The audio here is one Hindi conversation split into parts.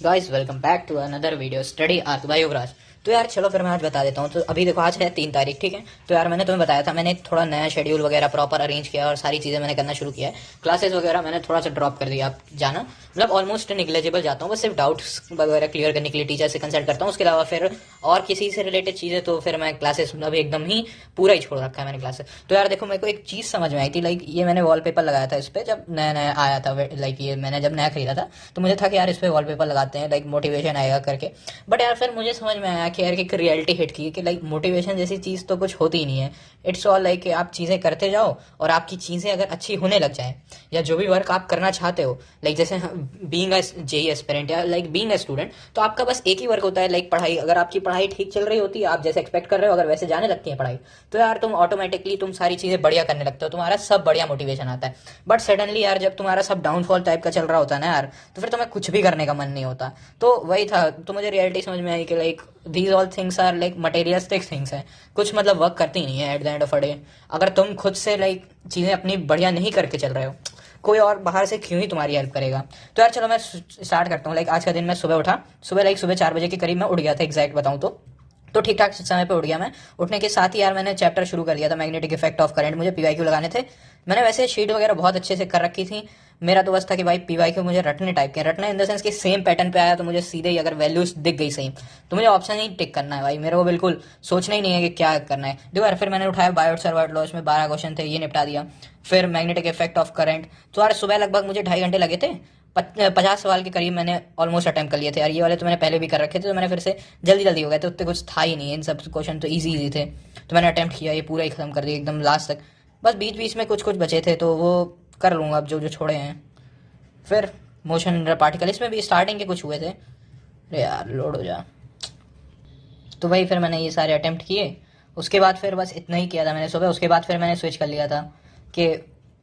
Guys welcome back to another video study arc by Yuvraj. तो यार चलो फिर मैं आज बता देता हूँ। तो अभी देखो आज है 3 तारीख, ठीक है। तो यार मैंने तुम्हें बताया था, मैंने थोड़ा नया शेड्यूल वगैरह प्रॉपर अरेंज किया और सारी चीज़ें मैंने करना शुरू किया है। क्लासेस वगैरह मैंने थोड़ा सा ड्रॉप कर दिया, आप जाना मतलब ऑलमोस्ट निग्लेजिबल जाता हूँ, बस सिर्फ डाउट्स वगैरह क्लियर करने के लिए टीचर से कंसल्ट करता हूँ। उसके अलावा फिर और किसी से रिलेटेड चीज़ें तो फिर मैं क्लासेस अभी एकदम ही पूरा ही छोड़ रखा है मैंने क्लासेस। तो यार देखो मेरे को एक चीज़ समझ में आई थी, लाइक ये मैंने वॉलपेपर लगाया था इस पर जब नया नया आया था, लाइक ये मैंने जब नया खरीदा था तो मुझे था कि यार इस पर वॉलपेपर लगाते हैं, लाइक मोटिवेशन आएगा करके। बट यार फिर मुझे समझ में आया कि यार एक रियलिटी हिट की कि लाइक मोटिवेशन जैसी चीज़ तो कुछ होती ही नहीं है। इट्स ऑल लाइक कि आप चीज़ें करते जाओ और आपकी चीज़ें अगर अच्छी होने लग जाए, या जो भी वर्क आप करना चाहते हो, लाइक जैसे बीइंग अ जेई एस्पिरेंट या लाइक बीइंग अ स्टूडेंट, तो आपका बस एक ही वर्क होता है, लाइक पढ़ाई। अगर आपकी पढ़ाई ठीक चल रही होती है, आप जैसे एक्सपेक्ट कर रहे हो, अगर वैसे जाने लगती है पढ़ाई, तो यार तुम ऑटोमेटिकली तुम सारी चीज़ें बढ़िया करने लगते हो, तुम्हारा सब बढ़िया मोटिवेशन आता है। बट सडनली यार जब तुम्हारा सब डाउनफॉल टाइप का चल रहा होता है ना यार, तो फिर तुम्हें कुछ भी करने का मन नहीं होता। तो वही था, तो मुझे रियलिटी समझ में आई कि like these all things are like materialistic things हैं, कुछ मतलब वर्क करती नहीं है at the end of a day. अगर तुम खुद से लाइक चीज़ें अपनी बढ़िया नहीं करके चल रहे हो, कोई और बाहर से क्यों ही तुम्हारी हेल्प करेगा। तो यार चलो मैं स्टार्ट करता हूँ। लाइक आज का दिन मैं सुबह उठा, सुबह 4 बजे के करीब मैं उठ गया था, एग्जैक्ट बताऊँ तो ठीक ठाक समय पे उठ गया मैं। उठने के साथ ही यार मैंने चैप्टर शुरू कर दिया था, मैग्नेटिक इफेक्ट ऑफ करंट। मुझे पीवाईक्यू लगाने थे, मैंने वैसे शीट वगैरह बहुत अच्छे से कर रखी थी। मेरा तो बस था कि भाई पीवाईक्यू मुझे रटने टाइप के, रटना इन द सेंस कि सेम पैटर्न पे आया तो मुझे सीधे ही अगर वैल्यूज दिख गई सेम, तो मुझे ऑप्शन ही टिक करना है भाई, मेरे को बिल्कुल सोचना ही नहीं है कि क्या करना है। देखो यार फिर मैंने उठाया बायोट सर्वाइट लॉ, इसमें 12 क्वेश्चन थे, ये निपटा दिया। फिर मैग्नेटिक इफेक्ट ऑफ करंट, तो यार सुबह लगभग मुझे 2.5 घंटे लगे थे। 50 सवाल के करीब मैंने ऑलमोस्ट अटेम्प्ट कर लिए थे यार। ये वाले तो मैंने पहले भी कर रखे थे, तो मैंने फिर से जल्दी जल्दी हो गए थे, उतने कुछ था ही नहीं, इन सब क्वेश्चन तो इजी इजी थे। तो मैंने अटेम्प्ट किया, ये पूरा ही खत्म कर दिया एकदम लास्ट तक। बस बीच बीच में कुछ कुछ बचे थे तो वो कर लूँगा अब, जो जो छोड़े हैं। फिर मोशन पार्टिकल, इसमें भी स्टार्टिंग के कुछ हुए थे। अरे यार लोड हो जा। तो वही फिर मैंने ये सारे अटेम्प्ट किए। उसके बाद फिर बस इतना ही किया था मैंने सुबह। उसके बाद फिर मैंने स्विच कर लिया था कि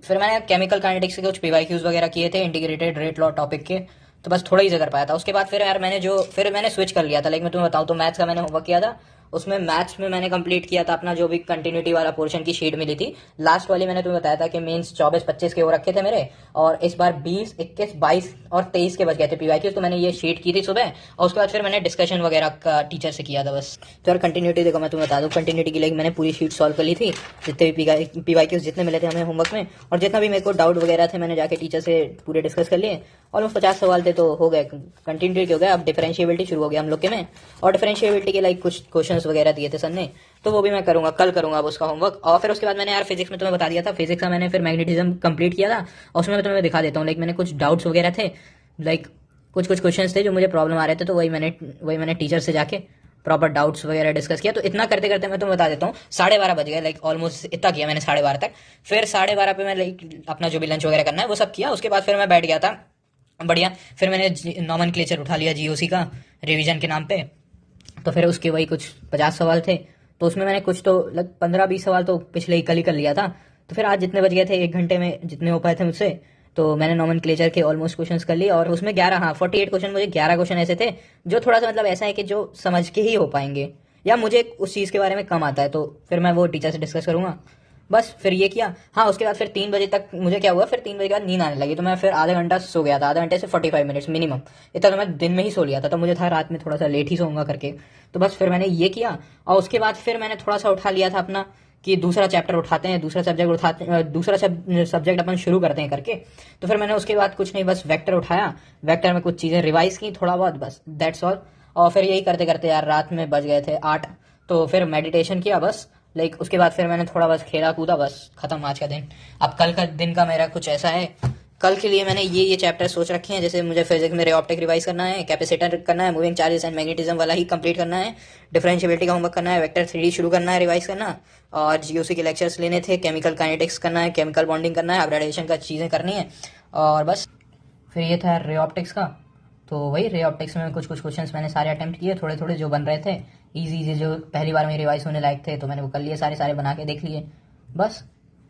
फिर मैंने केमिकल काइनेटिक्स के कुछ पीवाईक्यूज वगैरह किए थे, इंटीग्रेटेड रेट लॉ टॉपिक के, तो बस थोड़ा ही से कर पाया था। उसके बाद फिर यार मैंने स्विच कर लिया था। लाइक मैं तुम्हें बताऊँ तो मैथ्स का मैंने होमवर्क किया था, उसमें मैथ्स में मैंने कंप्लीट किया था अपना जो भी कंटिन्यूटी वाला पोर्शन की शीट मिली थी। लास्ट वाली मैंने तुम्हें बताया था कि मेंस 24-25 के वो रखे थे मेरे, और इस बार 20, 21, 22 और 23 के बच गए थे पीवाईक्यूज। तो मैंने ये शीट की थी सुबह, और उसके बाद फिर मैंने डिस्कशन वगैरह का टीचर से किया था बस। तो यार कंटिन्यूटी देखो मैं तुम्हें बता दूं, कंटिन्यूटी की लाइक मैंने पूरी शीट सॉल्व कर ली थी, जितने भी पीवाईक्यूज जितने मिले थे हमें होमवर्क में, और जितना भी मेरे को डाउट वगैरह थे मैंने जाके टीचर से पूरे डिस्कस कर लिए। ऑलमोस्ट 50 सवाल थे तो हो गए, कंटिन्यूटी हो गया। अब डिफरेंशिएबिलिटी शुरू हो गया हम लोग के में, और डिफरेंशिएबिलिटी के लाइक कुछ क्वेश्चंस वगैरह दिए थे सर ने, तो वो भी मैं करूंगा, कल करूंगा अब उसका होमवर्क। और फिर उसके बाद मैंने यार फिजिक्स में तुम्हें बता दिया था, फिजिक्स का मैंने फिर मैग्नेटिज्म कंप्लीट किया था, और उसमें मैं तुम्हें दिखा देता हूँ। लाइक मैंने कुछ डाउट्स वगैरह थे, लाइक कुछ कुछ क्वेश्चंस थे जो मुझे प्रॉब्लम आ रहे थे, तो वही मैंने टीचर से जाके प्रॉपर डाउट्स वगैरह डिस्कस किया। तो इतना करते करते मैं तुम्हें बता देता हूँ 12:30 बज गए, लाइक ऑलमोस्ट इतना किया मैंने 12:30 तक। फिर 12:30 पे मैं लाइक अपना जो भी लंच वगैरह करना है वो सब किया। उसके बाद फिर मैं बैठ गया था बढ़िया। फिर मैंने नॉमेनक्लेचर उठा लिया जीओसी का रिवीजन के नाम पे। तो फिर उसके वही कुछ 50 सवाल थे, तो उसमें मैंने कुछ तो लग 15-20 सवाल तो पिछले ही कल ही कर लिया था। तो फिर आज जितने बच गए थे 1 घंटे में जितने हो पाए थे मुझसे, तो मैंने नॉमेनक्लेचर के ऑलमोस्ट क्वेश्चंस कर लिए। और उसमें 11, हाँ 48 क्वेश्चन, मुझे 11 क्वेश्चन ऐसे थे जो थोड़ा सा मतलब ऐसा है कि जो समझ के ही हो पाएंगे, या मुझे उस चीज़ के बारे में कम आता है, तो फिर मैं वो टीचर से डिस्कस करूंगा। बस फिर ये किया। हाँ उसके बाद फिर 3 बजे तक मुझे क्या हुआ, फिर 3 बजे के बाद नींद आने लगी, तो मैं फिर आधा घंटा सो गया था, आधा घंटे से 45 मिनट्स मिनिमम। इतना तो मैं दिन में ही सो लिया था, तो मुझे था रात में थोड़ा सा लेट ही सोऊंगा करके। तो बस फिर मैंने ये किया, और उसके बाद फिर मैंने थोड़ा सा उठा लिया था अपना कि दूसरा चैप्टर उठाते हैं, दूसरा सब्जेक्ट अपन शुरू करते हैं करके। तो फिर मैंने उसके बाद कुछ नहीं, बस वेक्टर उठाया, वेक्टर में कुछ चीज़ें रिवाइज की थोड़ा बहुत, बस दैट्स ऑल। और फिर यही करते करते यार रात में बज गए थे 8। तो फिर मेडिटेशन किया बस, लाइक उसके बाद फिर मैंने थोड़ा बस खेला कूदा, बस खत्म आज का दिन। अब कल का दिन का मेरा कुछ ऐसा है, कल के लिए मैंने ये चैप्टर सोच रखे हैं। जैसे मुझे फिजिक्स में रे ऑप्टिक रिवाइज करना है, कैपेसिटर करना है, मूविंग चार्जेस एंड मैग्नेटिज्म वाला ही कंप्लीट करना है, डिफरेंशिएबिलिटी का होमवर्क करना है, वेक्टर 3D शुरू करना है रिवाइज करना, और जीओसी के लेक्चर्स लेने थे, केमिकल काइनेटिक्स करना है, केमिकल बॉन्डिंग करना है, हाइब्रिडाइजेशन का चीज़ें करनी है, और बस। फिर ये था रे ऑप्टिक्स का, तो वही रे ऑप्टिक्स में कुछ कुछ क्वेश्चंस मैंने सारे अटेम्प्ट किए, थोड़े थोड़े जो बन रहे थे इजी इजी, जो पहली बार में रिवाइज होने लायक थे, तो मैंने वो कर लिए, सारे सारे बना के देख लिए बस।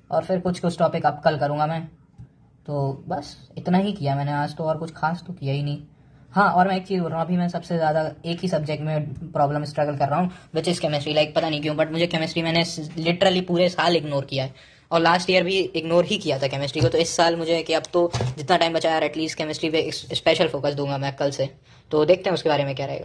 और फिर कुछ कुछ टॉपिक अब कल करूँगा मैं। तो बस इतना ही किया मैंने आज तो, और कुछ खास तो किया ही नहीं। हाँ और मैं एक चीज़ बोल रहा हूँ, अभी मैं सबसे ज़्यादा एक ही सब्जेक्ट में प्रॉब्लम स्ट्रगल कर रहा हूँ, विच इज़ केमिस्ट्री। लाइक पता नहीं क्यों, बट मुझे केमिस्ट्री मैंने लिटरली पूरे साल इग्नोर किया है, और लास्ट ईयर भी इग्नोर ही किया था केमिस्ट्री को। तो इस साल मुझे कि अब तो जितना टाइम बचा है एटलीस्ट केमिस्ट्री पे स्पेशल फोकस दूंगा मैं कल से। तो देखते हैं उसके बारे में क्या रहेगा।